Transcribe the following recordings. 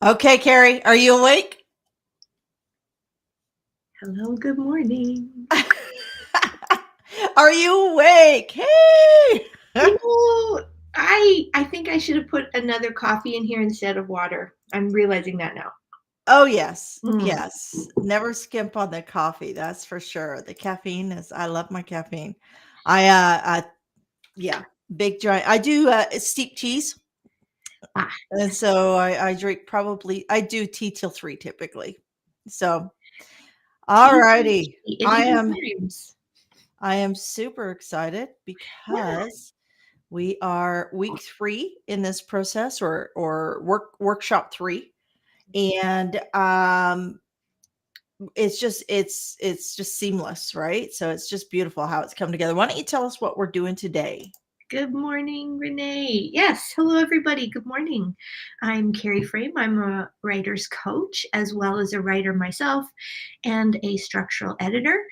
Okay, Cari, are you awake? Hello, good morning. Are you awake? Hey! You know, I think I should have put another coffee in here instead of water. I'm realizing that now. Oh, yes. Mm. Yes. Never skimp on the coffee. That's for sure. The caffeine I love my caffeine. I yeah, big giant. I do steep teas. Ah, And yes. so I drink I do tea till 3 typically. So, all Tea and righty. tea, it even rhymes. I am super excited Yeah. because we are week 3 in this process or workshop 3. And it's just seamless, right? So it's just beautiful how it's come together. Why don't you tell us what we're doing today? Good morning, Renee. Yes, hello everybody. Good morning. I'm Cari Frame. I'm a writer's coach as well as a writer myself and a structural editor.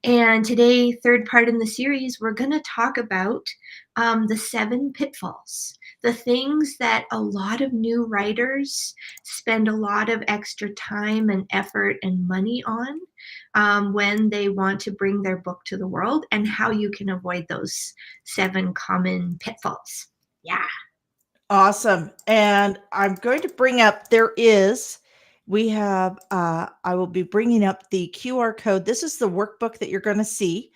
And today, third part in the series, we're going to talk about the 7 pitfalls, the things that a lot of new writers spend a lot of extra time and effort and money on when they want to bring their book to the world, and how you can avoid those 7 common pitfalls. Yeah. Awesome. And I'm going to bring up we have I will be bringing up the QR code. This is the workbook that you're going to see.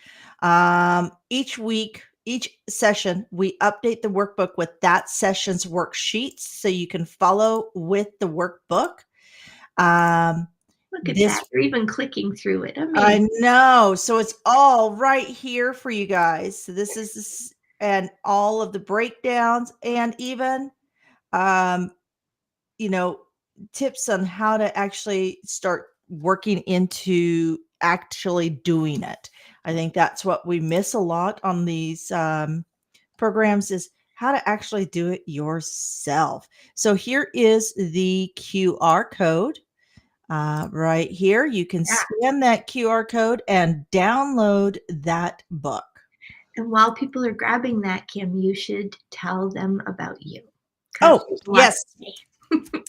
Each week, each session, we update the workbook with that session's worksheets so you can follow with the workbook. Um, Look at that. this You're even clicking through it. Amazing. I know. So it's all right here for you guys. So and all of the breakdowns and even um, you know, tips on how to actually start working into actually doing it. I think that's what we miss a lot on these programs is how to actually do it yourself. So here is the QR code. Right here, you can Yeah. scan that QR code and download that book. And while people are grabbing that, Kim, you should tell them about you because Oh, there's a lot yes. to say.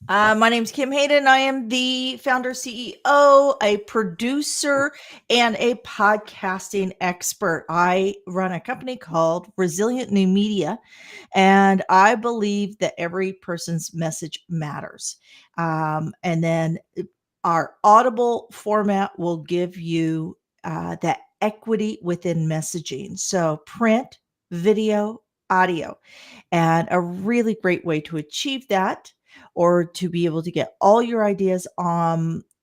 My name's Kim Hayden. I am the founder, CEO, a producer, and a podcasting expert. I run a company called Resilient New Media, and I believe that every person's message matters. And then our Audible format will give you that equity within messaging. So, print, video, audio. And a really great way to achieve that or to be able to get all your ideas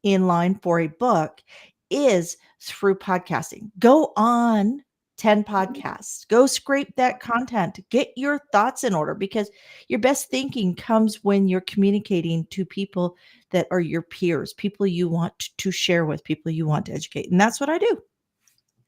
in line for a book is through podcasting. Go on 10 podcasts. Go scrape that content. Get your thoughts in order because your best thinking comes when you're communicating to people that are your peers, people you want to share with, people you want to educate. And that's what I do.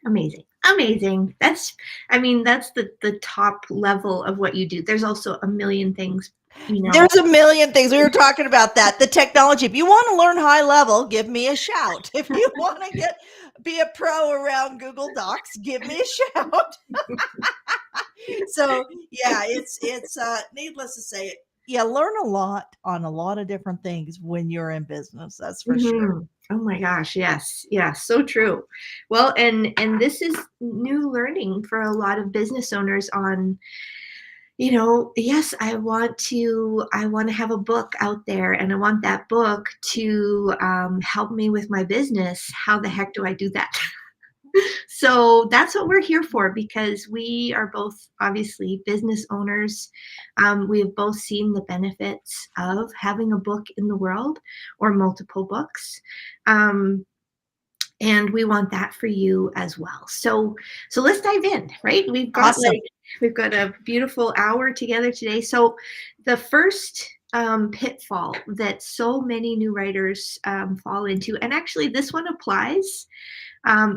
Amazing. Amazing. That's the top level of what you do. There's also a million things, you know. There's a million things. We were talking about that. The technology. If you want to learn high level, give me a shout. If you want to be a pro around Google Docs, give me a shout. So yeah, it's needless to say, yeah, learn a lot on a lot of different things when you're in business. That's for sure. Oh my gosh, yes. Yes, so true. Well, and this is new learning for a lot of business owners on, yes, I want to have a book out there and I want that book to help me with my business. How the heck do I do that? So that's what we're here for because we are both obviously business owners. We have both seen the benefits of having a book in the world or multiple books. Um, and we want that for you as well. So let's dive in, right? Awesome. We've got a beautiful hour together today. So the first pitfall that so many new writers fall into, and actually this one applies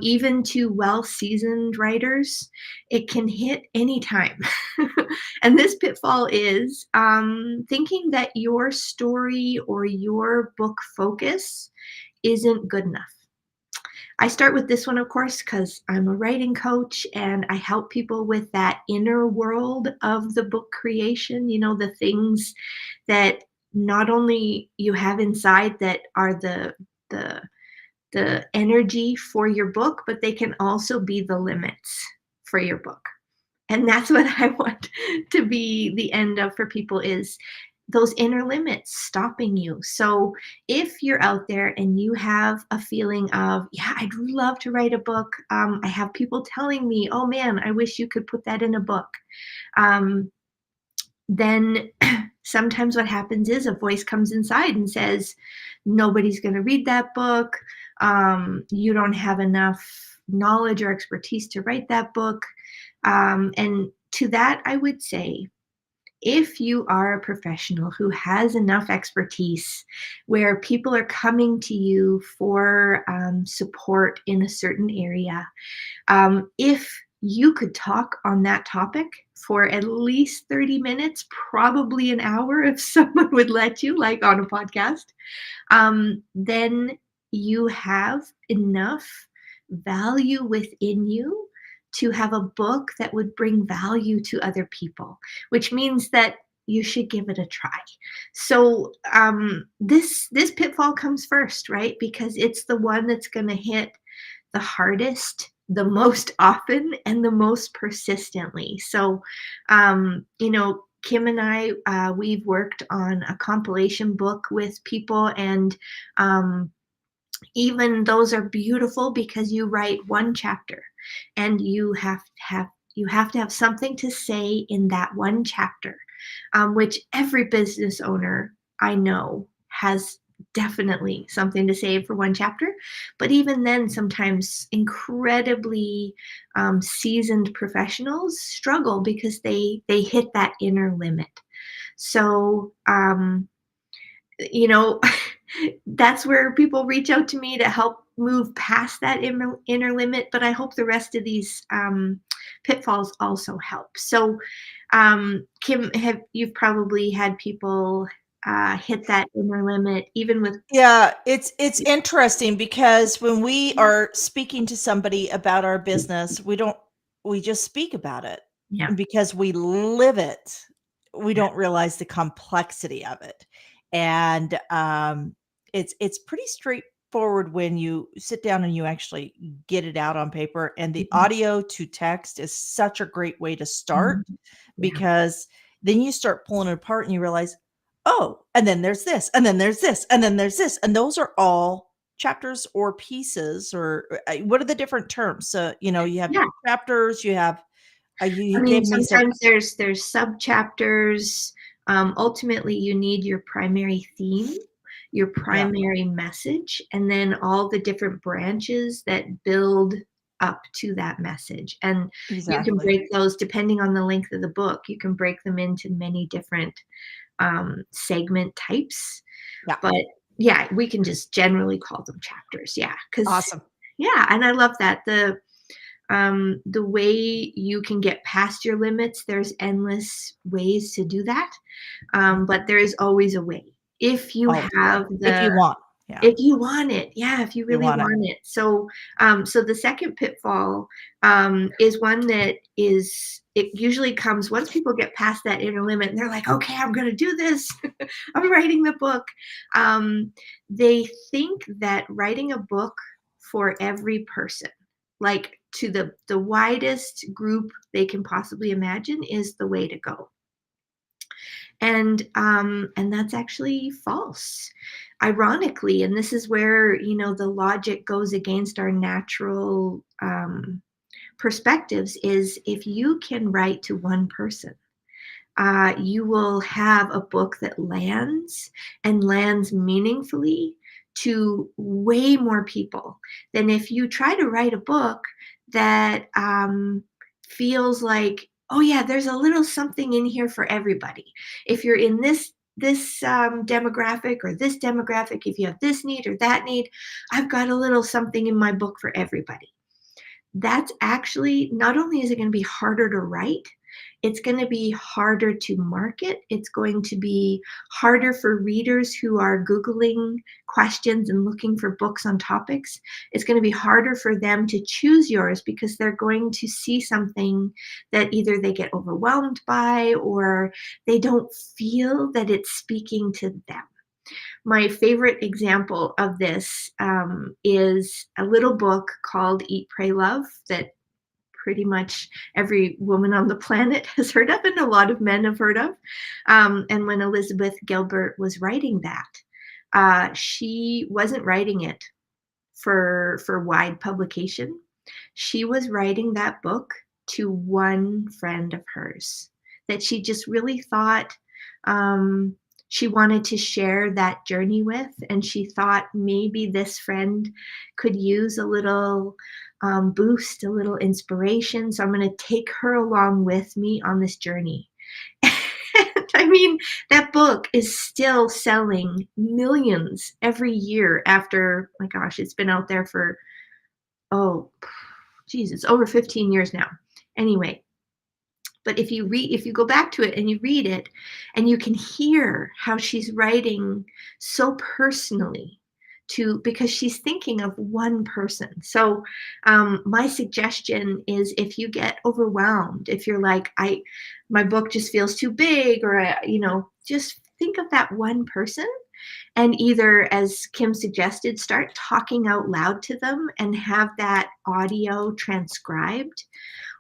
even to well-seasoned writers, it can hit anytime. And this pitfall is thinking that your story or your book focus isn't good enough. I start with this one, of course, because I'm a writing coach and I help people with that inner world of the book creation, the things that not only you have inside that are the the energy for your book, but they can also be the limits for your book. And that's what I want to be the end of for people is those inner limits stopping you. So if you're out there and you have a feeling of, yeah, I'd love to write a book. I have people telling me, oh man, I wish you could put that in a book. Um, then sometimes what happens is a voice comes inside and says, nobody's going to read that book. You don't have enough knowledge or expertise to write that book. And to that, I would say, if you are a professional who has enough expertise where people are coming to you for support in a certain area, if you could talk on that topic for at least 30 minutes, probably an hour if someone would let you, like on a podcast, then you have enough value within you to have a book that would bring value to other people, which means that you should give it a try. So this pitfall comes first, right? Because it's the one that's going to hit the hardest, the most often, and the most persistently. So, Kim and I, we've worked on a compilation book with people, and even those are beautiful because you write one chapter, and you have to have something to say in that one chapter, which every business owner I know has definitely something to say for one chapter. But even then, sometimes incredibly seasoned professionals struggle because they hit that inner limit. So, you know, that's where people reach out to me to help move past that inner limit. But I hope the rest of these pitfalls also help. So, Kim, have you've probably had people hit that inner limit, even with Yeah, it's interesting because when we are speaking to somebody about our business, we just speak about it. yeah, And because we live it, we yeah, don't realize the complexity of it. And it's pretty straightforward when you sit down and you actually get it out on paper. And the mhm, audio to text is such a great way to start mhm, yeah, because then you start pulling it apart and you realize, oh, and then there's this, and then there's this, and then there's this. And those are all chapters or pieces or what are the different terms? So, you have yeah. chapters, you have, I you mean, gave me some, sometimes there's sub-chapters. Ultimately, you need your primary theme, your yeah, primary message, and then all the different branches that build up to that message. And you can exactly. break those depending on the length of the book. You can break them into many different segment types. Yeah. But yeah, we can just generally call them chapters. Yeah, because Awesome. yeah, and I love that the way you can get past your limits, there's endless ways to do that, Yeah. but there is always a way if you Always a way. have If the you want. Yeah. if you want it. Yeah, if you You really want it. want it. So so the second pitfall is one that is it usually comes once people get past that inner limit and they're like, okay, I'm going to do this. I'm writing the book. um, they think that writing a book for every person, like to the widest group they can possibly imagine, is the way to go. And that's actually false, ironically. And this is where the logic goes against our natural perspectives. Is if you can write to one person, you will have a book that lands and lands meaningfully to way more people than if you try to write a book that feels like, oh yeah, there's a little something in here for everybody. If you're in this demographic or this demographic, if you have this need or that need, I've got a little something in my book for everybody. That's actually, not only is it going to be harder to write, It's going to be harder to market. It's going to be harder for readers who are Googling questions and looking for books on topics. It's going to be harder for them to choose yours because they're going to see something that either they get overwhelmed by or they don't feel that it's speaking to them. My favorite example of this is a little book called Eat, Pray, Love that pretty much every woman on the planet has heard of and a lot of men have heard of. And when Elizabeth Gilbert was writing that, she wasn't writing it for wide publication. She was writing that book to one friend of hers that she just really thought she wanted to share that journey with. And she thought maybe this friend could use a little boost, a little inspiration. So I'm going to take her along with me on this journey. I mean, that book is still selling millions every year after, my gosh, it's been out there for, oh, geez, it's over 15 years now. Anyway, but if you go back to it and you read it and you can hear how she's writing so personally because she's thinking of one person. So my suggestion is if you get overwhelmed, if you're like, my book just feels too big, or just think of that one person and either, as Kim suggested, start talking out loud to them and have that audio transcribed,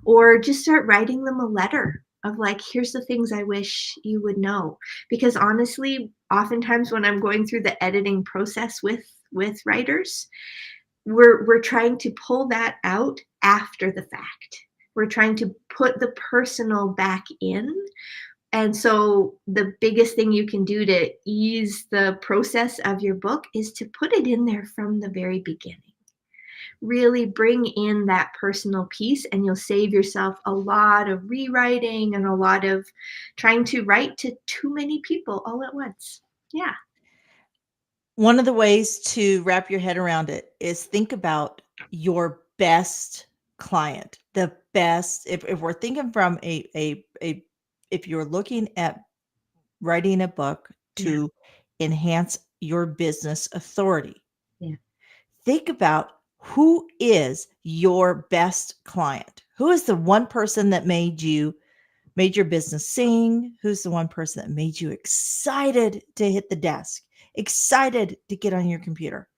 or just start writing them a letter of like, here's the things I wish you would know. Because honestly, oftentimes when I'm going through the editing process with writers, we're trying to pull that out after the fact. We're trying to put the personal back in. And so the biggest thing you can do to ease the process of your book is to put it in there from the very beginning. Really bring in that personal piece, and you'll save yourself a lot of rewriting and a lot of trying to write to too many people all at once. Yeah. One of the ways to wrap your head around it is think about your best client. The best, if we're thinking from if you're looking at writing a book Yeah. to enhance your business authority, Yeah. think about who is your best client. Who is the one person that made your business sing? Who's the one person that made you excited to hit the desk, excited to get on your computer?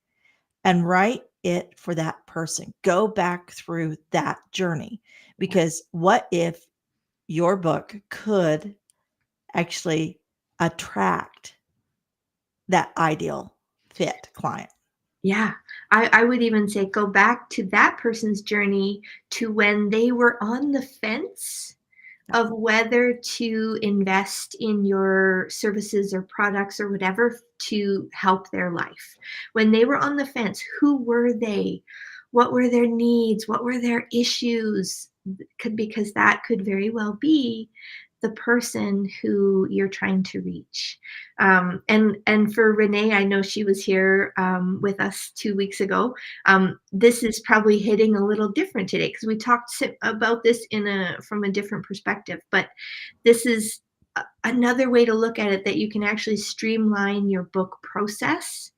And write it for that person. Go back through that journey, because what if your book could actually attract that ideal fit client? Yeah. I would even say go back to that person's journey to when they were on the fence of whether to invest in your services or products or whatever to help their life. When they were on the fence, who were they? What were their needs? What were their issues? Because that could very well be the person who you're trying to reach. And for Renee, I know she was here with us 2 weeks ago. This is probably hitting a little different today because we talked about this from a different perspective. But this is another way to look at it, that you can actually streamline your book process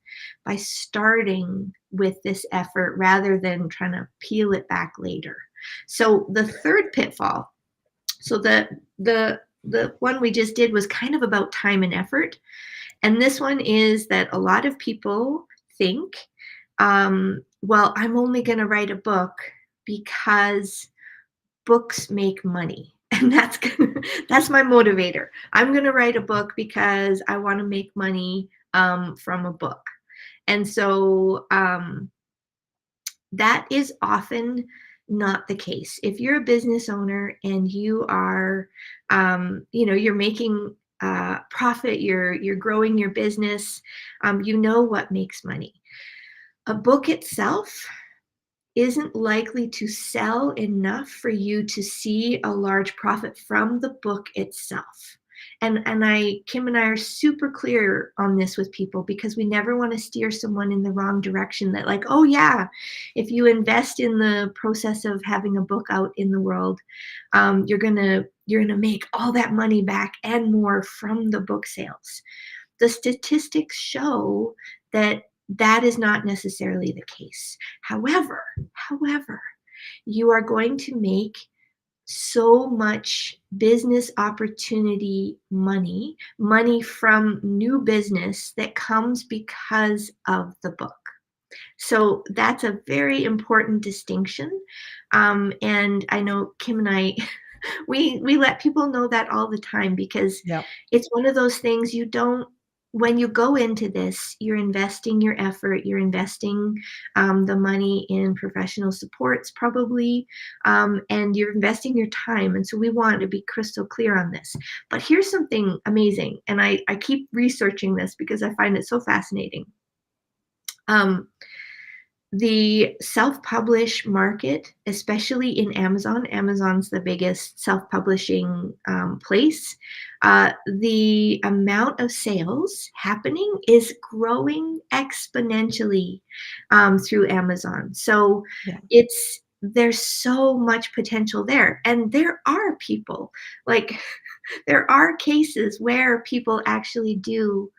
by starting with this effort rather than trying to peel it back later. So the third pitfall, so the one we just did was kind of about time and effort. And this one is that a lot of people think, well, I'm only going to write a book because books make money. And that's my motivator. I'm going to write a book because I want to make money from a book. And so that is often not the case. If you're a business owner and you are, you're making profit, you're growing your business, you know what makes money. A book itself isn't likely to sell enough for you to see a large profit from the book itself. And Kim and I are super clear on this with people, because we never want to steer someone in the wrong direction, that like, oh yeah, if you invest in the process of having a book out in the world, you're gonna make all that money back and more from the book sales. The statistics show that that is not necessarily the case. However, you are going to make so much business opportunity money from new business that comes because of the book. So that's a very important distinction. And I know Kim and I, we let people know that all the time, because Yep. it's one of those things you don't, when you go into this, you're investing your effort, you're investing the money in professional supports probably, and you're investing your time. And so we want to be crystal clear on this. But here's something amazing, and I keep researching this because I find it so fascinating. Um, the self-publish market, especially in Amazon's the biggest self-publishing place. The amount of sales happening is growing exponentially through Amazon. So Yeah. there's so much potential there. And there are people, like, there are cases where people actually do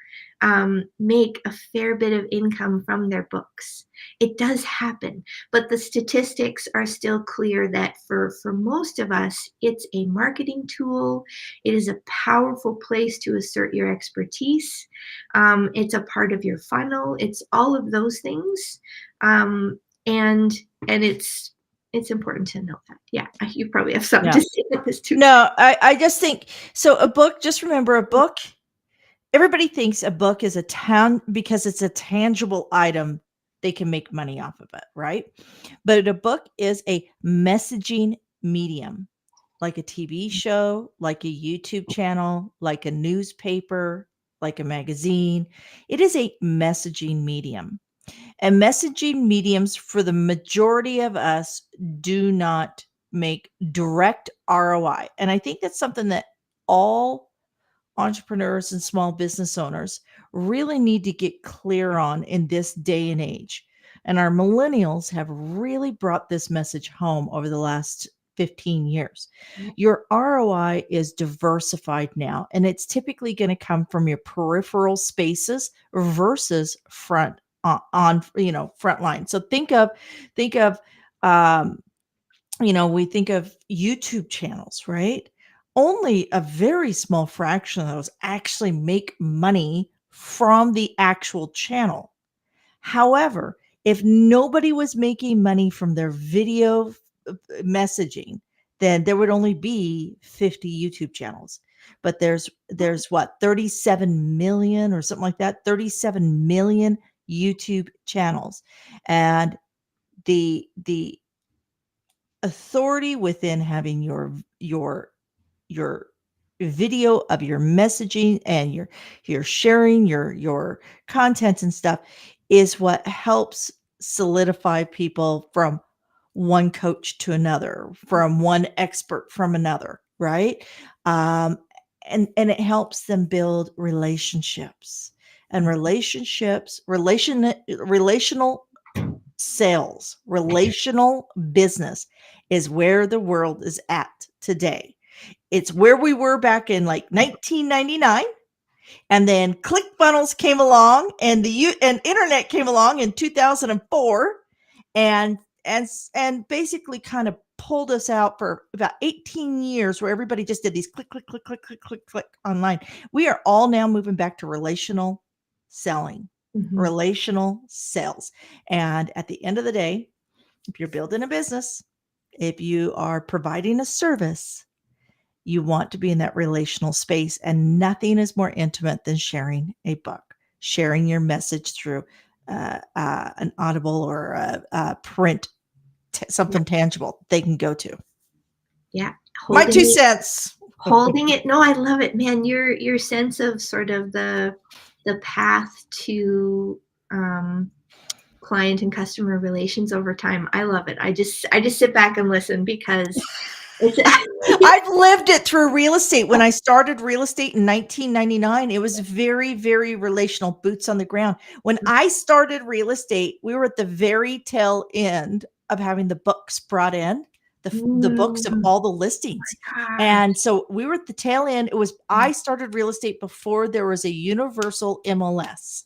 make a fair bit of income from their books. It does happen, but the statistics are still clear that for most of us, it's a marketing tool. It is a powerful place to assert your expertise. It's a part of your funnel. It's all of those things, and it's important to know that. Yeah, you probably have something Yeah. to say about this too. No, I just think so. A book, just remember a book, everybody thinks a book is a because it's a tangible item, they can make money off of it, right? But a book is a messaging medium, like a TV show, like a YouTube channel, like a newspaper, like a magazine. It is a messaging medium. And messaging mediums, for the majority of us, do not make direct ROI. And I think that's something that all entrepreneurs and small business owners really need to get clear on in this day and age. And our millennials have really brought this message home over the last 15 years. Your ROI is diversified now, and it's typically going to come from your peripheral spaces versus on front line. So think of um we think of YouTube channels, right? Only a very small fraction of those actually make money from the actual channel. However, if nobody was making money from their video messaging, then there would only be 50 YouTube channels. But there's what, 37 million or something like that, 37 million YouTube channels. And the authority within having your video of your messaging and your sharing your content and stuff is what helps solidify people from one coach to another, from one expert from another, right? um and it helps them build relationships, and relational sales, relational business is where the world is at today. It's where we were back in like 1999, and then ClickFunnels came along, and and internet came along in 2004, and and basically kind of pulled us out for about 18 years, where everybody just did these click click click click click click click online. We are all now moving back to relational selling, Mhm. relational sales. And at the end of the day, if you're building a business, if you are providing a service, you want to be in that relational space. And nothing is more intimate than sharing a book, sharing your message through an audible or a print, Yeah, something tangible they can go to. yeah, My holding two it cents. holding it. No, I love it, man. Your sense of sort of the path to client and customer relations over time. I love it. I just sit back and listen, because It's I've lived it through real estate. When I started real estate in 1999, it was very, very relational, boots on the ground. When I started real estate, we were at the very tail end of having the books brought in, the books of Mm, all the listings. And gosh. so we were at the tail end. It was Yeah. I started real estate before there was a universal MLS.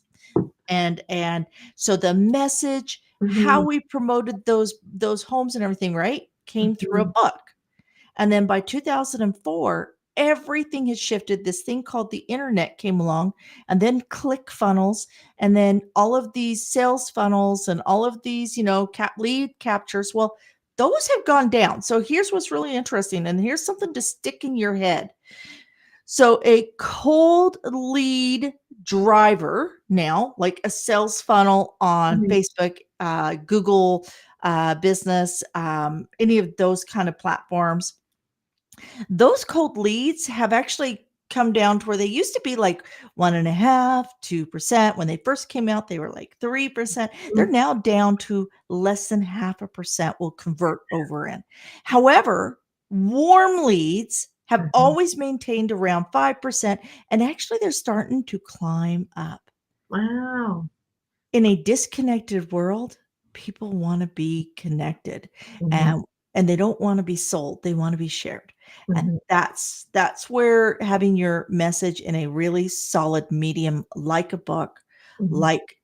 And so the message, how Mhm, we promoted those homes and everything, right, came through a mhm, book. And then by 2004, everything has shifted. This thing called the internet came along, and then click funnels, and then all of these sales funnels and all of these, lead captures. Well, those have gone down. So here's what's really interesting, and here's something to stick in your head. So a cold lead driver now, like a sales funnel on mhm, Facebook, Google Business, any of those kind of platforms, those cold leads have actually come down to where they used to be like 1.5, 2%. When they first came out, they were like 3%. They're mm, now down to less than 0.5% will convert over in. However, warm leads have mhm. always maintained around 5%, and actually they're starting to climb up. Wow. In a disconnected world, people want to be connected, Mhm, and they don't want to be sold. They want to be shared. And mhm, that's where having your message in a really solid medium, like a book, mhm, like,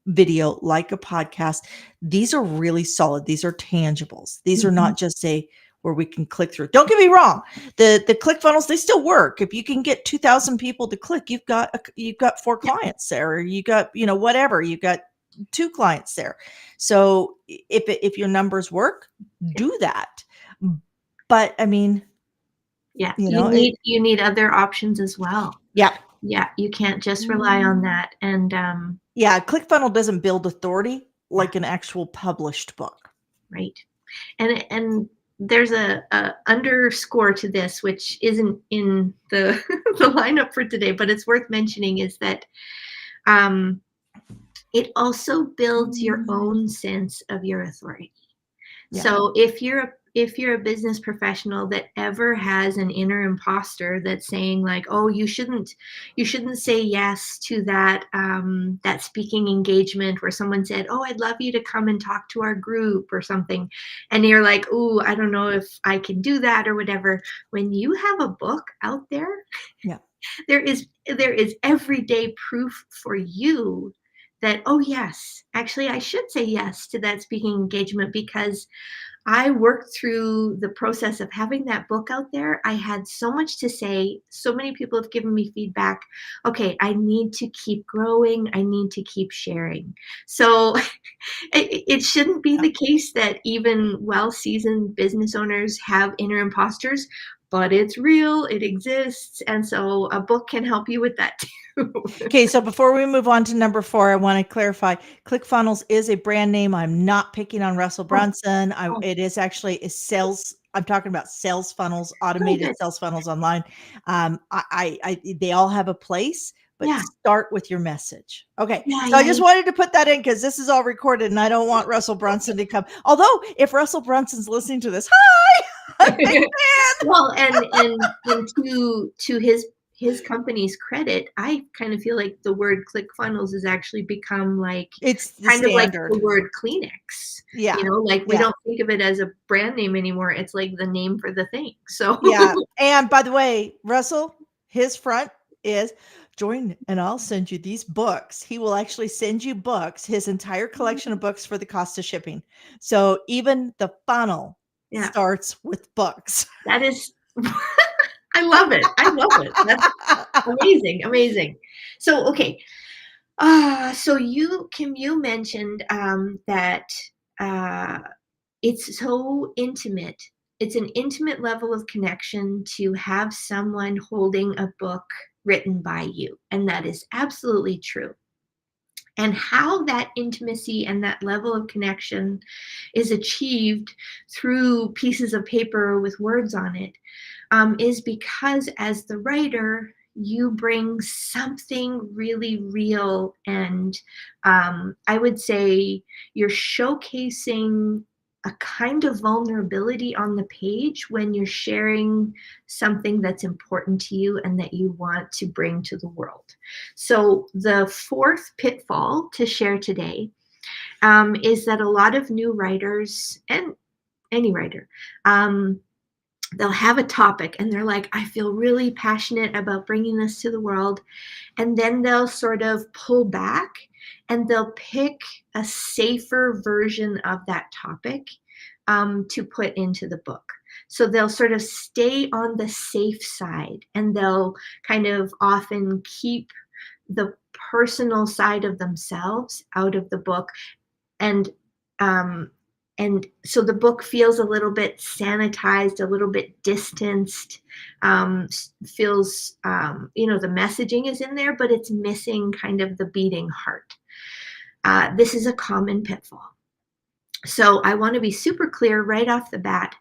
video, like a podcast, these are really solid. These are tangibles. These are mhm. not just a where we can click through. Don't get me wrong. The click funnels, they still work. If you can get 2,000 people to click, you've got 4 Yeah, clients there, or you got, whatever, you got 2 clients there. So if your numbers work, yeah, do that. But I mean, yeah. it You need other options as well. yeah. Yeah, you can't just rely on that, and, Yeah, ClickFunnels doesn't build authority yeah, like an actual published book. right. And there's a underscore to this, which isn't in the the lineup for today, but it's worth mentioning, is that, um, it also builds your own sense of your authority. Yeah. So if you're a business professional that ever has an inner imposter that's saying like, oh, you shouldn't say yes to that that speaking engagement where someone said, oh, I'd love you to come and talk to our group or something, and you're like, oh, I don't know if I can do that or whatever. When you have a book out there, Yeah. there is everyday proof for you that, oh yes, actually I should say yes to that speaking engagement because I worked through the process of having that book out there. I had so much to say. So many people have given me feedback. Okay, I need to keep growing. I need to keep sharing. So it shouldn't be Yeah. the case that even well seasoned business owners have inner imposters, but it's real, it exists. And so a book can help you with that too. Okay, so before we move on to number 4, I want to clarify ClickFunnels is a brand name. I'm not picking on Russell Oh, Brunson. oh, It is actually a sales. I'm talking about sales funnels, oh, automated good. sales funnels online. They all have a place, but Yeah, start with your message. Okay, yeah, so I yeah, just yeah. wanted to put that in because this is all recorded, and I don't want Russell Brunson to come. Although, if Russell Brunson's listening to this, hi, I'm a big fan. Well, and to his company's credit, I kind of feel like the word ClickFunnels has actually become like It's the kind of like the standard. word Kleenex. Yeah, Like we yeah. don't think of it as a brand name anymore. It's like the name for the thing. So Yeah, and by the way, Russell, his front is join and I'll send you these books. He will actually send you books, his entire collection of books for the cost of shipping. So even the funnel yeah, starts with books. that is I love it. I love it. That's amazing, amazing. So okay, so you mentioned that uh it's so intimate. It's an intimate level of connection to have someone holding a book written by you, and that is absolutely true. And how that intimacy and that level of connection is achieved through pieces of paper with words on it is because as the writer, you bring something really real and I would say you're showcasing a kind of vulnerability on the page when you're sharing something that's important to you and that you want to bring to the world. So the fourth pitfall to share today is that a lot of new writers, and any writer, they'll have a topic and they're like, I feel really passionate about bringing this to the world. And then they'll sort of pull back and they'll pick a safer version of that topic to put into the book. So they'll sort of stay on the safe side and they'll kind of often keep the personal side of themselves out of the book. And um, and so the book feels a little bit sanitized, a little bit distanced, feels, the messaging is in there, but it's missing kind of the beating heart. This is a common pitfall. So I want to be super clear right off the bat,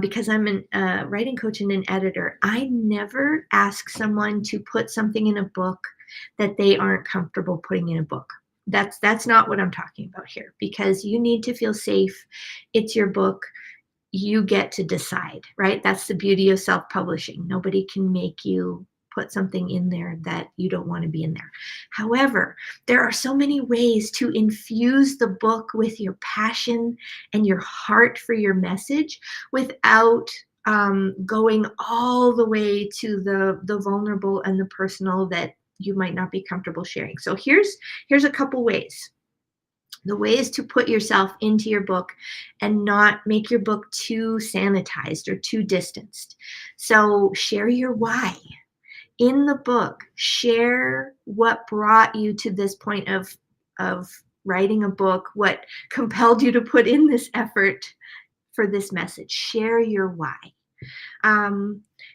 because I'm a writing coach and an editor. I never ask someone to put something in a book that they aren't comfortable putting in a book. That's not what I'm talking about here, because you need to feel safe. It's your book. You get to decide, right? That's the beauty of self-publishing. Nobody can make you put something in there that you don't want to be in there. However, there are so many ways to infuse the book with your passion and your heart for your message without going all the way to the vulnerable and the personal that you might not be comfortable sharing. So here's a couple ways. The way is to put yourself into your book and not make your book too sanitized or too distanced. So share your why. In the book, share what brought you to this point of writing a book, what compelled you to put in this effort for this message. Share your why.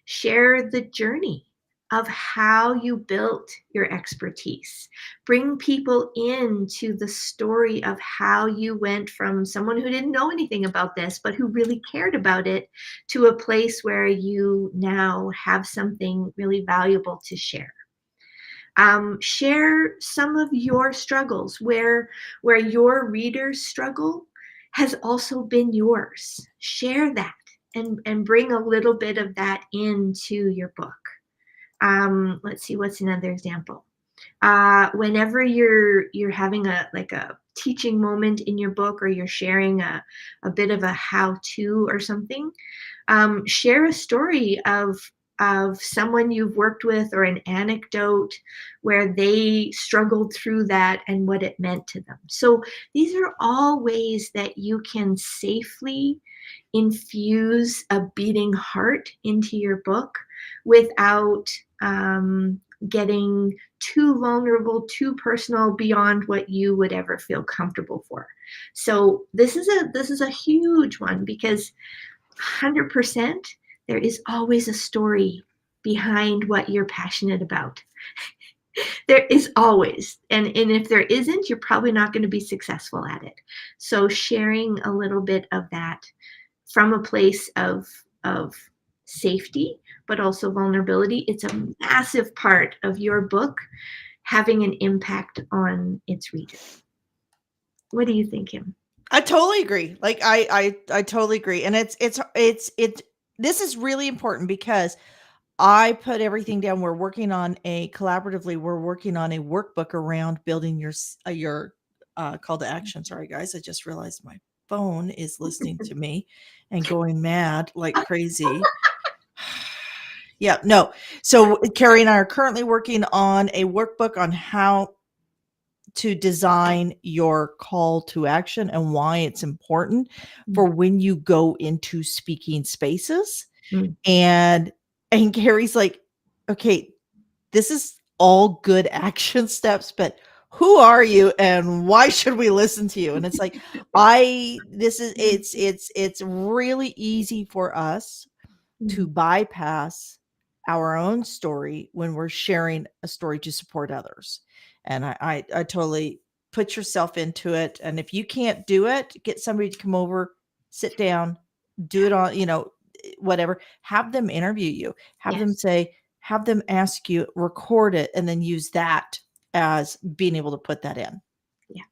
Share the journey of how you built your expertise. Bring people into the story of how you went from someone who didn't know anything about this, but who really cared about it, to a place where you now have something really valuable to share. Share some of your struggles where your readers struggle has also been yours. Share that and bring a little bit of that into your book. Let's see, what's another example? Whenever you're having a teaching moment in your book, or you're sharing a bit of a how-to or something, share a story of someone you've worked with, or an anecdote where they struggled through that and what it meant to them. So these are all ways that you can safely infuse a beating heart into your book without getting too vulnerable, too personal, beyond what you would ever feel comfortable for. So this is a huge one, because 100% there is always a story behind what you're passionate about. There is always. And if there isn't, you're probably not going to be successful at it. So sharing a little bit of that from a place of safety, but also vulnerability, it's a massive part of your book having an impact on its reader. What do you think, Kim? I totally agree. Like I totally agree. And it's this is really important because I put everything down. We're working on collaboratively, we're working on a workbook around building your call to action. Sorry guys, I just realized my phone is listening to me and going mad like crazy. Yeah, no. So Carrie and I are currently working on a workbook on how to design your call to action and why it's important for when you go into speaking spaces. Mm. And Gary's like, okay, this is all good action steps, but who are you and why should we listen to you? And it's like, it's really easy for us to Mm. bypass our own story when we're sharing a story to support others. And I totally put yourself into it. And if you can't do it, get somebody to come over, sit down, do it on, whatever, have them interview you, Yes. have them ask you, record it, and then use that as being able to put that in. Yeah.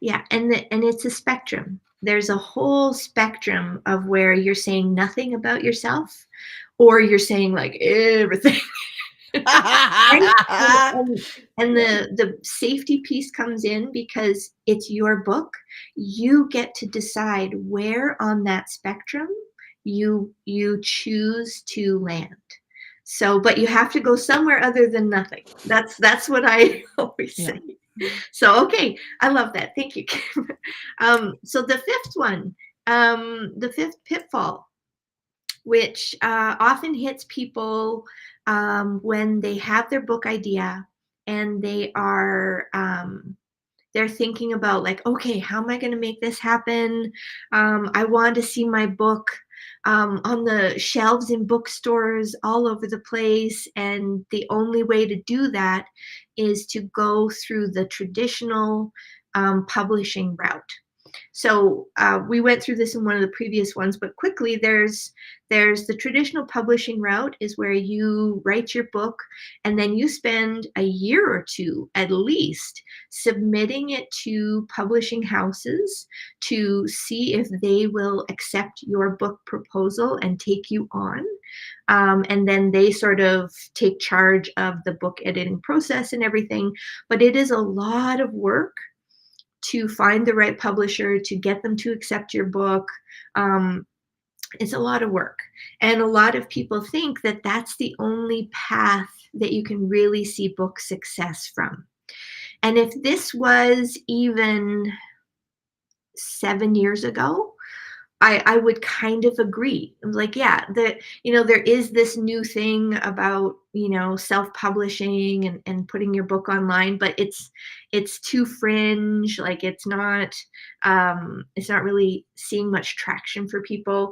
Yeah, and it's a spectrum. There's a whole spectrum of where you're saying nothing about yourself, or you're saying like everything. Right? And and the safety piece comes in because it's your book. You get to decide where on that spectrum you choose to land. So, but you have to go somewhere other than nothing. That's what I always Yeah. say. So, okay, I love that. Thank you, Kim. So the fifth one, the fifth pitfall, which often hits people when they have their book idea and they're thinking about like, okay, how am I going to make this happen? I want to see my book on the shelves in bookstores all over the place, and the only way to do that is to go through the traditional publishing route. So we went through this in one of the previous ones, but quickly, there's the traditional publishing route is where you write your book and then you spend a year or two at least submitting it to publishing houses to see if they will accept your book proposal and take you on. And then they sort of take charge of the book editing process and everything. But it is a lot of work to find the right publisher, to get them to accept your book. Um, it's a lot of work. And a lot of people think that that's the only path that you can really see book success from. And if this was even 7 years ago, I would kind of agree. I'm like, yeah, there is this new thing about, self-publishing and putting your book online, but it's too fringe. Like it's not really seeing much traction for people.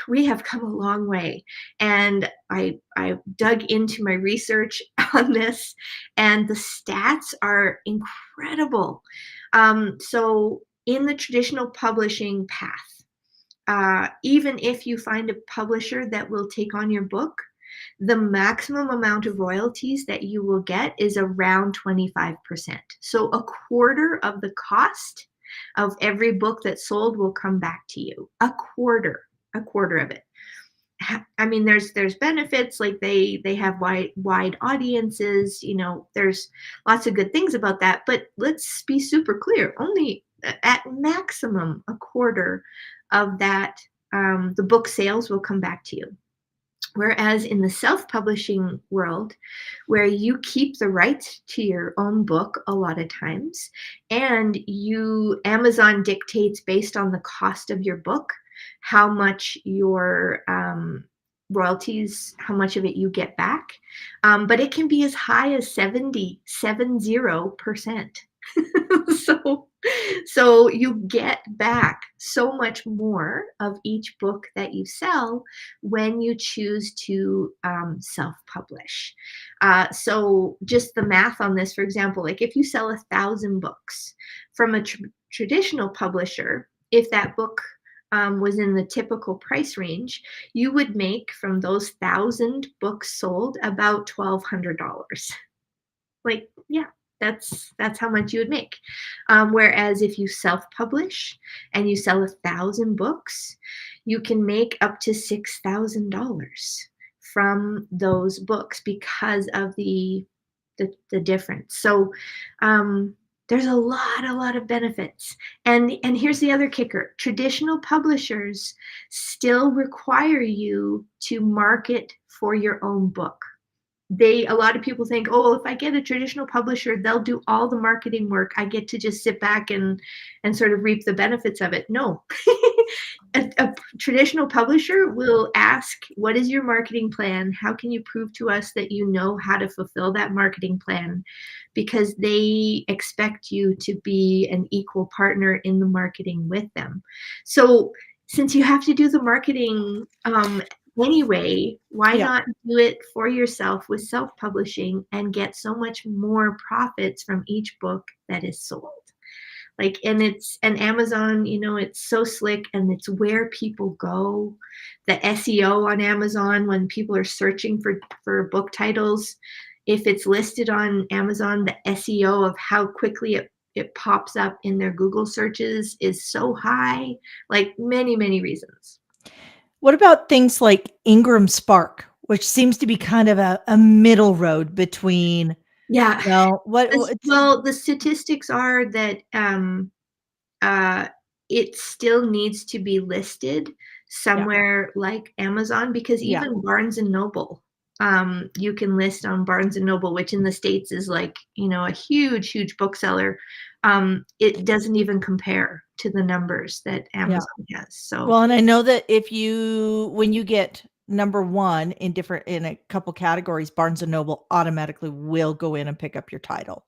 We have come a long way. And I dug into my research on this, and the stats are incredible. So in the traditional publishing path, even if you find a publisher that will take on your book, the maximum amount of royalties that you will get is around 25%. So a quarter of the cost of every book that's sold will come back to you. A quarter of it. I mean, there's benefits, like they have wide audiences. There's lots of good things about that. But let's be super clear: only at maximum a quarter of that, the book sales will come back to you. Whereas in the self-publishing world, where you keep the rights to your own book a lot of times, and Amazon dictates based on the cost of your book, how much your royalties, how much of it you get back. But it can be as high as 70%. So you get back so much more of each book that you sell when you choose to self-publish. So just the math on this, for example, like if you sell 1,000 books from a traditional publisher, if that book was in the typical price range, you would make from those 1,000 books sold about $1,200. Like, yeah, that's how much you would make. Whereas if you self-publish and you sell 1,000 books, you can make up to $6,000 from those books because of the difference. So there's a lot of benefits. And here's the other kicker: traditional publishers still require you to market for your own book. A lot of people think, oh, if I get a traditional publisher, they'll do all the marketing work. I get to just sit back and sort of reap the benefits of it. No. A traditional publisher will ask, what is your marketing plan? How can you prove to us that you know how to fulfill that marketing plan? Because they expect you to be an equal partner in the marketing with them. So since you have to do the marketing anyway, why Yeah. not do it for yourself with self-publishing and get so much more profits from each book that is sold? Like, and Amazon, it's so slick, and it's where people go. The SEO on Amazon, when people are searching for book titles, if it's listed on Amazon, the SEO of how quickly it pops up in their Google searches is so high, like many reasons. What about things like Ingram Spark, which seems to be kind of a middle road between, Yeah. what Well, the statistics are that uh, it still needs to be listed yeah, somewhere like Amazon, because yeah, even Barnes and Noble, you can list on Barnes and Noble, which in the States is like, a huge bookseller. It doesn't even compare to the numbers that yeah. Amazon has. So Well, and I know that when you get number 1 in a couple categories, Barnes& and Noble automatically will go in and pick up your title.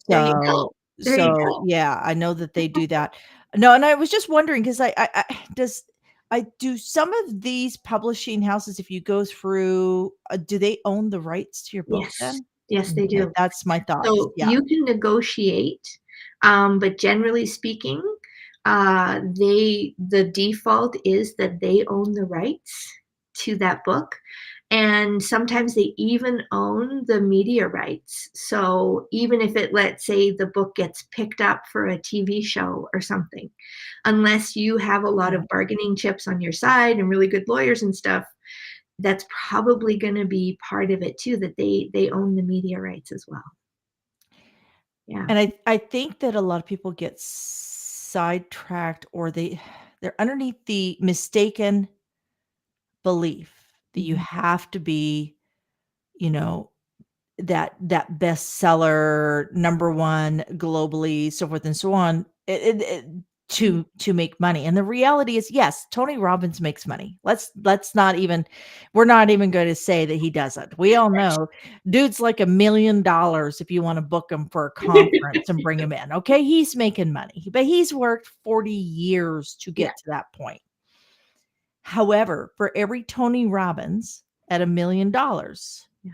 there you go. So There you so, go. yeah, I know that they do that. No, and I was just wondering 'cause I do some of these publishing houses, if you go through, do they own the rights to your book Yes. then? Yes, they Okay, do. that's my thoughts, So yeah. you can negotiate, but generally speaking, the default is that they own the rights to that book, and sometimes they even own the media rights. So even if let's say the book gets picked up for a TV show or something, unless you have a lot Yeah. of bargaining chips on your side and really good lawyers and stuff, that's probably going to be part of it too, that they own the media rights as well. Yeah. And I think that a lot of people get sidetracked or they're underneath the mistaken belief that you Mhm. have to be, you know, that bestseller, number 1 globally, so forth and so on, to make money, and the reality is, yes, Tony Robbins makes money. Let's not even we're not even gonna say that he doesn't. We all know dude's like $1,000,000 if you wanna book him for a conference and bring him in, okay? He's making money, but he's worked 40 years to Yeah, get to that point. However, for every Tony Robbins at $1,000,000, yeah.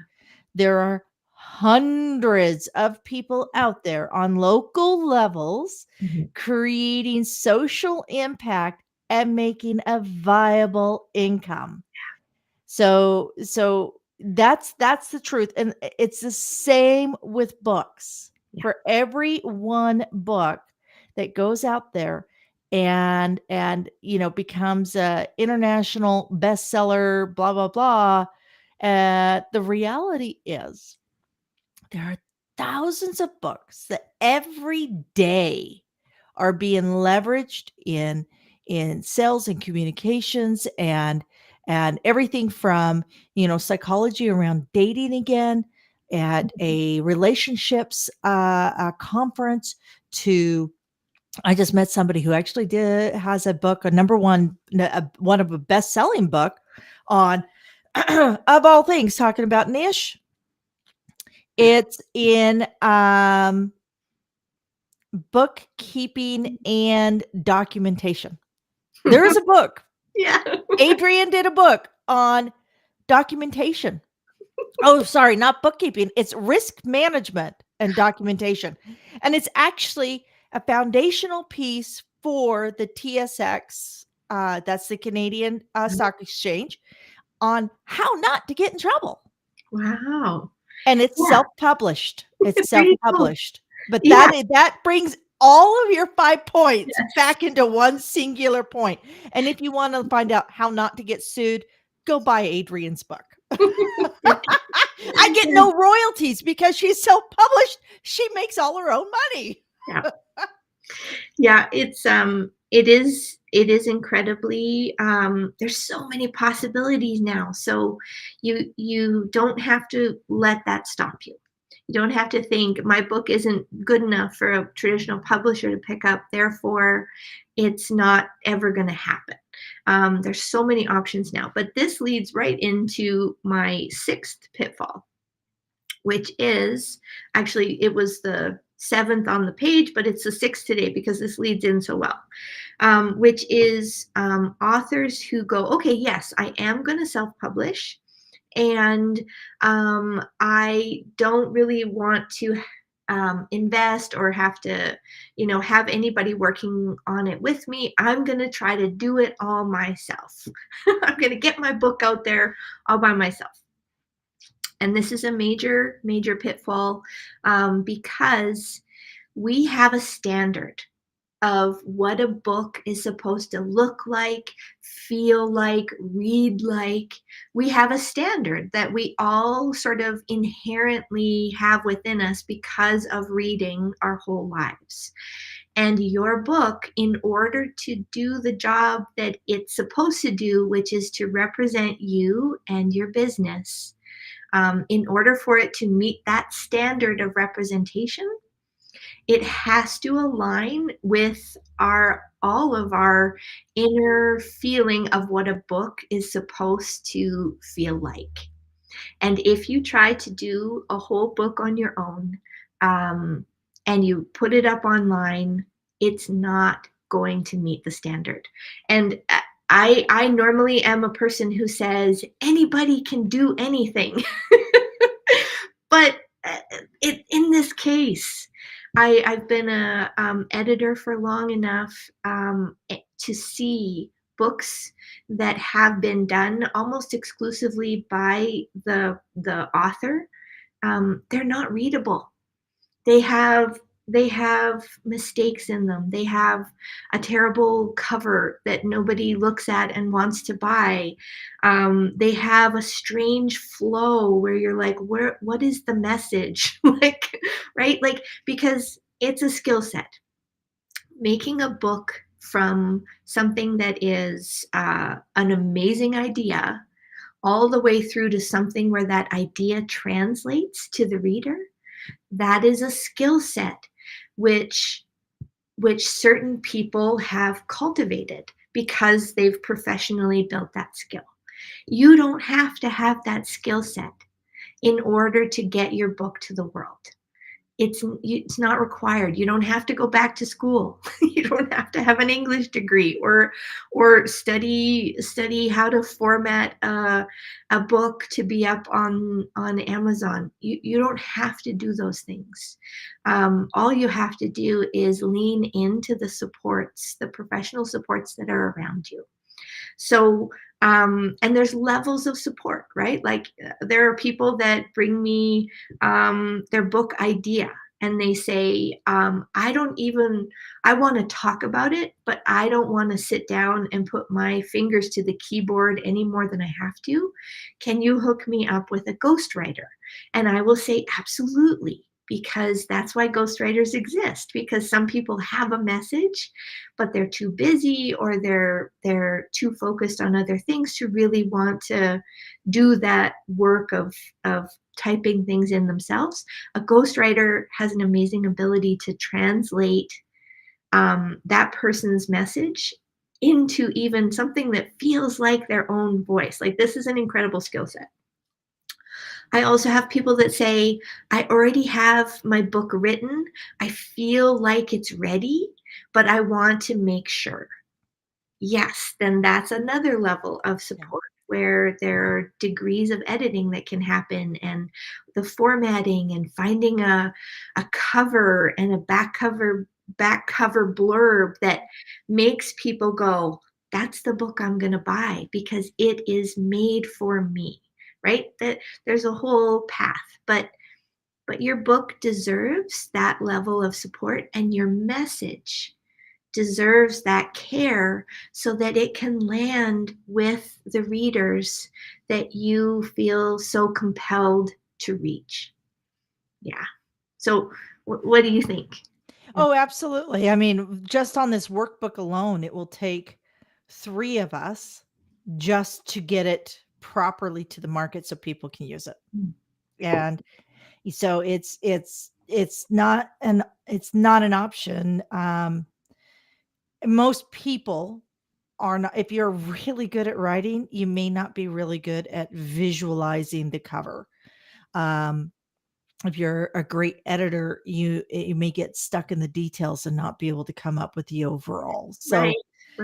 there are hundreds of people out there on local levels Mhm. creating social impact and making a viable income. So that's the truth, and it's the same with books. Yeah. For every one book that goes out there and becomes a international bestseller, blah blah blah, the reality is there are thousands of books that every day are being leveraged in sales and communications and everything from psychology around dating again at Mhm. a relationships a conference to I just met somebody who actually did has a book, a number one of a best-selling book on of all things talking about niche. It's in bookkeeping and documentation. There is a book. Yeah. Adrian did a book on documentation. Oh, sorry, not bookkeeping. It's risk management and documentation. And it's actually a foundational piece for the TSX, that's the Canadian Stock Exchange, on how not to get in trouble. Wow. And it's Yeah. self-published. It's There you go. self-published. But Yeah. that brings all of your 5 points Yes. back into one singular point. And if you wanna find out how not to get sued, go buy Adrian's book. I get no royalties because she's self-published. She makes all her own money. Yeah. Yeah, it is incredibly, there's so many possibilities now. So you don't have to let that stop you. You don't have to think my book isn't good enough for a traditional publisher to pick up, therefore it's not ever going to happen. There's so many options now, but this leads right into my sixth pitfall, which is actually, it was the seventh on the page, but it's the sixth today because this leads in so well. Which is authors who go, okay, yes, I am going to self publish. And I don't really want to invest or have to, have anybody working on it with me. I'm going to try to do it all myself. I'm going to get my book out there all by myself. And this is a major pitfall, because we have a standard of what a book is supposed to look like, feel like, read like. We have a standard that we all sort of inherently have within us because of reading our whole lives. And your book, in order to do the job that it's supposed to do, which is to represent you and your business, in order for it to meet that standard of representation, it has to align with our all of our inner feeling of what a book is supposed to feel like. And if you try to do a whole book on your own, um, and you put it up online, it's not going to meet the standard. And I normally am a person who says anybody can do anything. But in this case, I've been a editor for long enough to see books that have been done almost exclusively by the author. They're not readable. They have they have mistakes in them. They have a terrible cover that nobody looks at and wants to buy. They have a strange flow where you're like, where what is the message? Like, right? Like, because it's a skill set. Making a book from something that is an amazing idea all the way through to something where that idea translates to the reader, that is a skill set which certain people have cultivated because they've professionally built that skill. You don't have to have that skill set in order to get your book to the world. It's not required. You don't have to go back to school. You don't have to have an English degree or study how to format a book to be up on Amazon. You don't have to do those things. All you have to do is lean into the supports, the professional supports that are around you. So, and there's levels of support, right? Like there are people that bring me their book idea and they say, I want to talk about it, but I don't want to sit down and put my fingers to the keyboard any more than I have to. Can you hook me up with a ghostwriter? And I will say, absolutely. Because that's why ghostwriters exist, because some people have a message but they're too busy or they're too focused on other things to really want to do that work of typing things in themselves. A ghostwriter has an amazing ability to translate that person's message into even something that feels like their own voice. Like, this is an incredible skill set. I also have people that say, I already have my book written. I feel like it's ready, but I want to make sure. Yes, then that's another level of Yeah. support where there are degrees of editing that can happen and the formatting and finding a cover and a back cover blurb that makes people go, that's the book I'm going to buy because it is made for me, right? That there's a whole path, but your book deserves that level of support and your message deserves that care so that it can land with the readers that you feel so compelled to reach. Yeah. So, what do you think? Oh, absolutely. I mean, just on this workbook alone, it will take 3 of us just to get it properly to the market so people can use it. Mm. And so it's not an option. Most people are not. If you're really good at writing, you may not be really good at visualizing the cover. Um, if you're a great editor, you may get stuck in the details and not be able to come up with the overall. Right,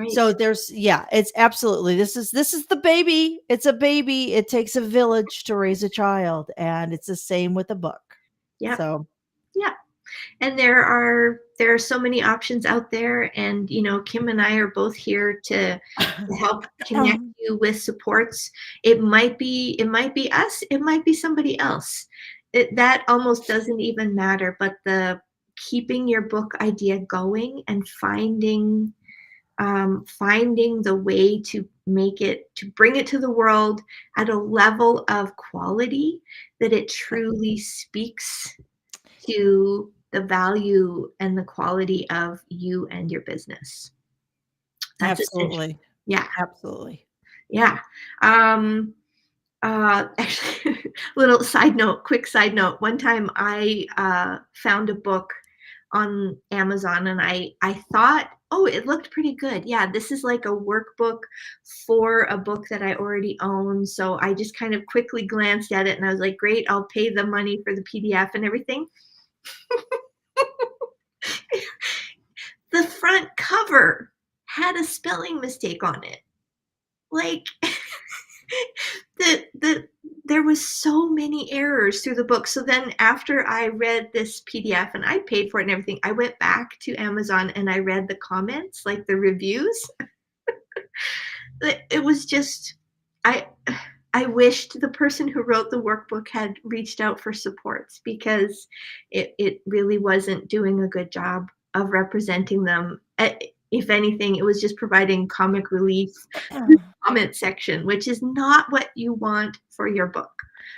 So right. there's yeah, it's absolutely this is the baby. It's a baby. It takes a village to raise a child, and it's the same with a book. Yep, So yep. And there are so many options out there, and Kim and I are both here to help connect you with supports. It might be us, it might be somebody else. That almost doesn't even matter, but keeping your book idea going and finding the way to bring it to the world at a level of quality that it truly speaks to the value and the quality of you and your business. That's essential. Absolutely. Yeah. Absolutely. Yeah. Um, actually, little side note, quick side note. One time I found a book on Amazon and I thought, oh, it looked pretty good. Yeah, this is like a workbook for a book that I already own. So I just kind of quickly glanced at it and I was like, great, I'll pay the money for the PDF and everything. The front cover had a spelling mistake on it. Like there was so many errors through the book. So then after I read this PDF and I paid for it and everything, I went back to Amazon and I read the comments, like the reviews. It was just I wished the person who wrote the workbook had reached out for support because it really wasn't doing a good job of representing them. If anything, it was just providing comic relief comment section, which is not what you want for your book.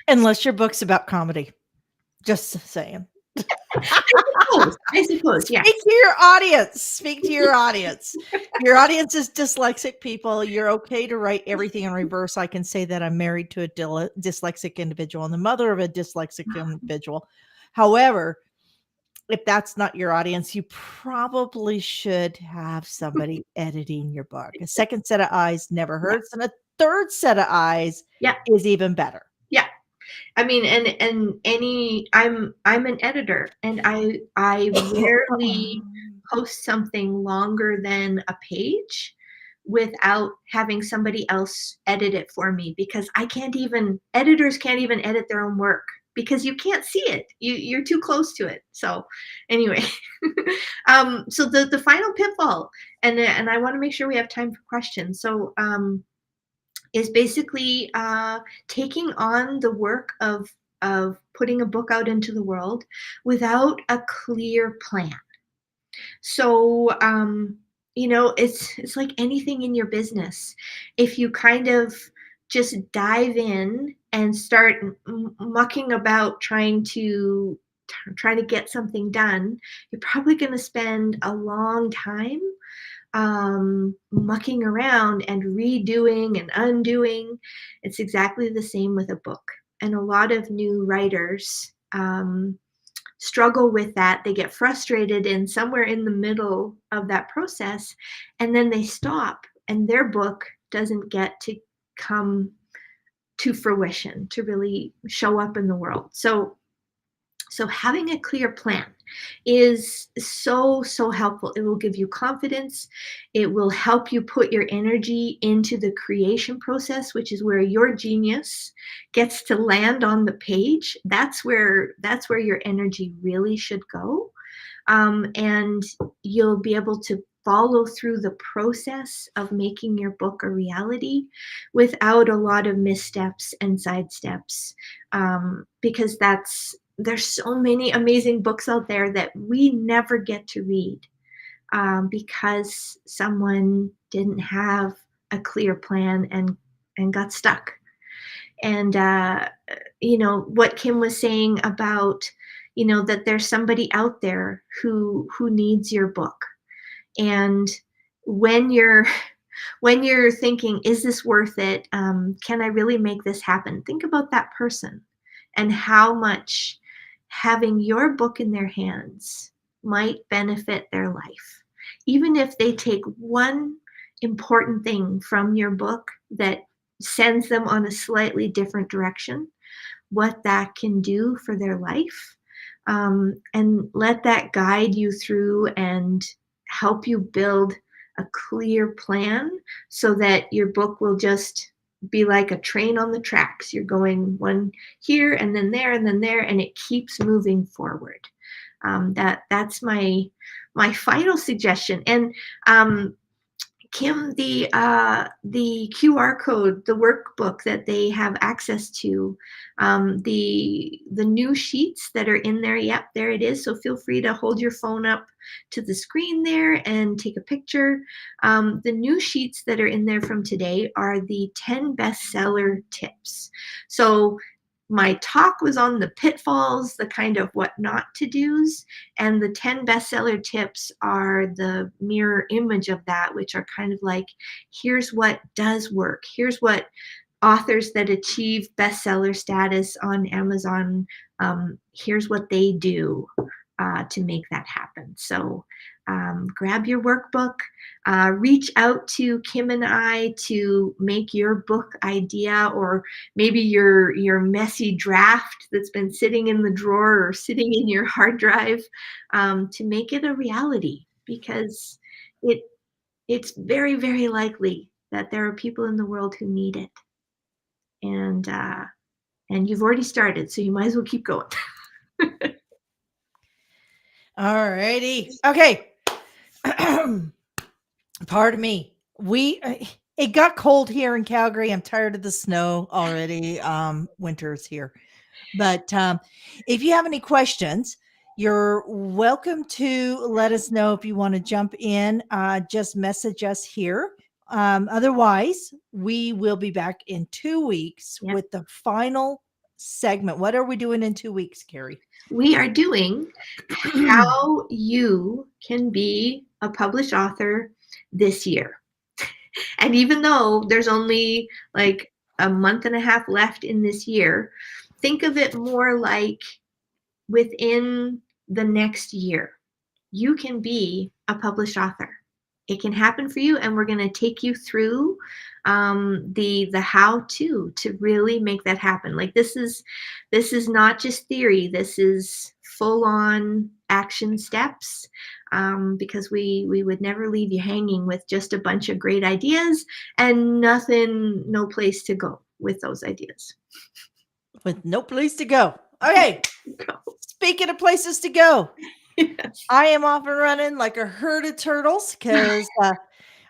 Unless your book's about comedy. Just saying. I suppose, yes. Speak to your audience. Speak to your audience. Your audience is dyslexic people. You're okay to write everything in reverse. I can say that I'm married to a dyslexic individual and the mother of a dyslexic individual. However, if that's not your audience, you probably should have somebody editing your book. A second set of eyes never hurts, and a third set of eyes is even better. Yeah. I mean, I'm an editor and I rarely post something longer than a page without having somebody else edit it for me because editors can't even edit their own work because you can't see it. You're too close to it. So anyway, so the final pitfall, and I want to make sure we have time for questions. So is basically taking on the work of putting a book out into the world without a clear plan. So it's like anything in your business. If you kind of just dive in and start mucking about trying to get something done, you're probably going to spend a long time mucking around and redoing and undoing. It's exactly the same with a book. And a lot of new writers struggle with that. They get frustrated and somewhere in the middle of that process, and then they stop, and their book doesn't get to come to fruition, to really show up in the world. So having a clear plan is so helpful. It will give you confidence. It will help you put your energy into the creation process, which is where your genius gets to land on the page. That's where your energy really should go. And you'll be able to follow through the process of making your book a reality without a lot of missteps and sidesteps, because there's so many amazing books out there that we never get to read because someone didn't have a clear plan and got stuck. And what Kim was saying about that there's somebody out there who needs your book, and when you're thinking, is this worth it? Can I really make this happen? Think about that person and how much having your book in their hands might benefit their life. Even if they take one important thing from your book that sends them on a slightly different direction, what that can do for their life. And let that guide you through and help you build a clear plan so that your book will just be like a train on the tracks. You're going one here and then there and then there, and it keeps moving forward. That's my final suggestion. And Kim, the QR code, the workbook that they have access to, the new sheets that are in there. Yep, there it is. So feel free to hold your phone up to the screen there and take a picture. The new sheets that are in there from today are the 10 bestseller tips. So my talk was on the pitfalls, the kind of what not to do's, and the 10 bestseller tips are the mirror image of that, which are kind of like, here's what does work. Here's what authors that achieve bestseller status on Amazon, here's what they do to make that happen. So grab your workbook, reach out to Kim and I to make your book idea, or maybe your messy draft that's been sitting in the drawer or sitting in your hard drive, to make it a reality, because it it's very, very likely that there are people in the world who need it, and you've already started, so you might as well keep going. All righty. Okay. Pardon me. It got cold here in Calgary. I'm tired of the snow already. Winter's here. But if you have any questions, you're welcome to let us know. If you want to jump in, just message us here. Otherwise, we will be back in 2 weeks Yep. with the final segment. What are we doing in 2 weeks, Cari? We are doing how you can be a published author this year. And even though there's only like a month and a half left in this year, think of it more like within the next year, you can be a published author. It can happen for you, and we're going to take you through the how to really make that happen. Like this is not just theory. This is full on action steps, because we would never leave you hanging with just a bunch of great ideas and no place to go with those ideas. With no place to go. Okay. Speaking of places to go, yes. I am off and running like a herd of turtles because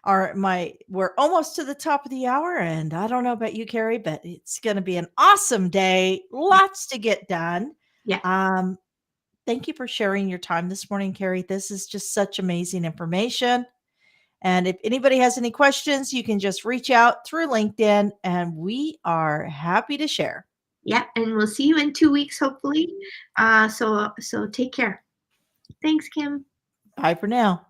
we're almost to the top of the hour, and I don't know about you, Cari, but it's going to be an awesome day. Lots to get done. Yeah. Thank you for sharing your time this morning, Cari. This is just such amazing information. And if anybody has any questions, you can just reach out through LinkedIn, and we are happy to share. Yeah, and we'll see you in 2 weeks, hopefully. So take care. Thanks, Kim. Bye for now.